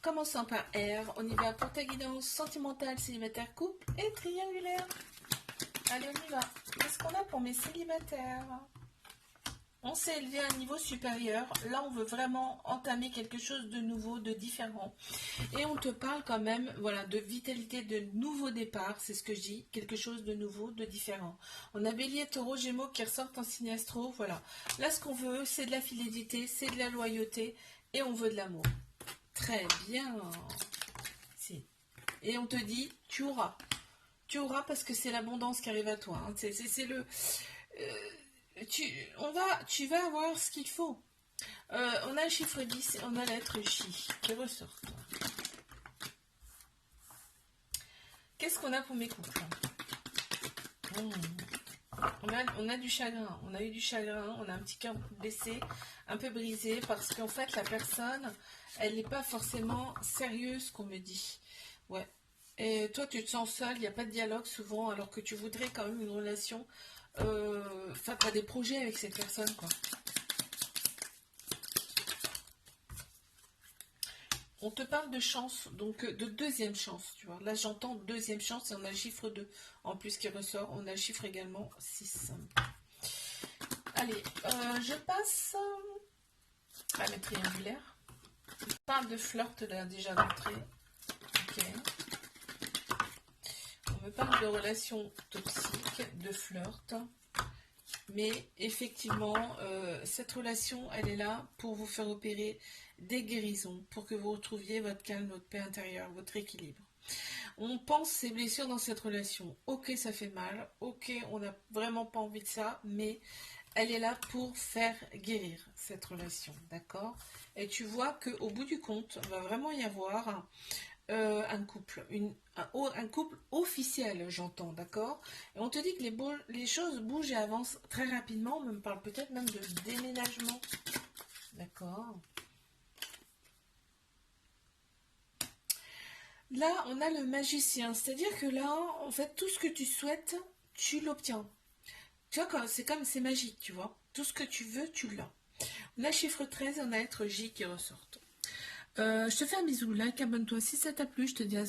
Commençons par R, on y va pour ta guidance sentimentale, célibataire, couple et triangulaire. Allez, on y va. Qu'est-ce qu'on a pour mes célibataires? On s'est élevé à un niveau supérieur. Là, on veut vraiment entamer quelque chose de nouveau, de différent. Et on te parle quand même, voilà, de vitalité, de nouveau départ. C'est ce que je dis. Quelque chose de nouveau, de différent. On a Bélier, Taureau, Gémeaux qui ressortent en signe astro. Voilà. Là, ce qu'on veut, c'est de la fidélité, c'est de la loyauté et on veut de l'amour. Très bien. Si. Et on te dit, tu auras. Tu auras parce que c'est l'abondance qui arrive à toi. Hein. C'est le... tu vas avoir ce qu'il faut. On a le chiffre 10 et on a la lettre J qui ressort. Qu'est-ce qu'on a pour mes couples? On a du chagrin. On a eu du chagrin. On a un petit cœur blessé, un peu brisé parce qu'en fait, la personne, elle n'est pas forcément sérieuse, qu'on me dit. Ouais. Et toi, tu te sens seul, il n'y a pas de dialogue souvent, alors que tu voudrais quand même une relation. Enfin, tu as des projets avec cette personne, quoi. On te parle de chance, donc de deuxième chance, tu vois. Là, j'entends deuxième chance et on a le chiffre 2 en plus qui ressort. On a le chiffre également 6. Allez, je passe à mes triangulaires. On parle de flirt là, déjà d'entrée. Ok. On me parle de relations toxiques, de flirt. Mais effectivement, cette relation, elle est là pour vous faire opérer des guérisons, pour que vous retrouviez votre calme, votre paix intérieure, votre équilibre. On pense ces blessures dans cette relation. Ok, ça fait mal. Ok, on n'a vraiment pas envie de ça, mais elle est là pour faire guérir cette relation, d'accord? Et tu vois qu'au bout du compte, il va vraiment y avoir un couple, un couple officiel, j'entends, d'accord? Et on te dit que les choses bougent et avancent très rapidement, on me parle peut-être même de déménagement, d'accord? Là, on a le magicien, c'est-à-dire que là, en fait, tout ce que tu souhaites, tu l'obtiens. Tu vois, c'est magique, tu vois. Tout ce que tu veux, tu l'as. On a chiffre 13, on a lettre J qui ressortent. Je te fais un bisou, like, abonne-toi si ça t'a plu, je te dis à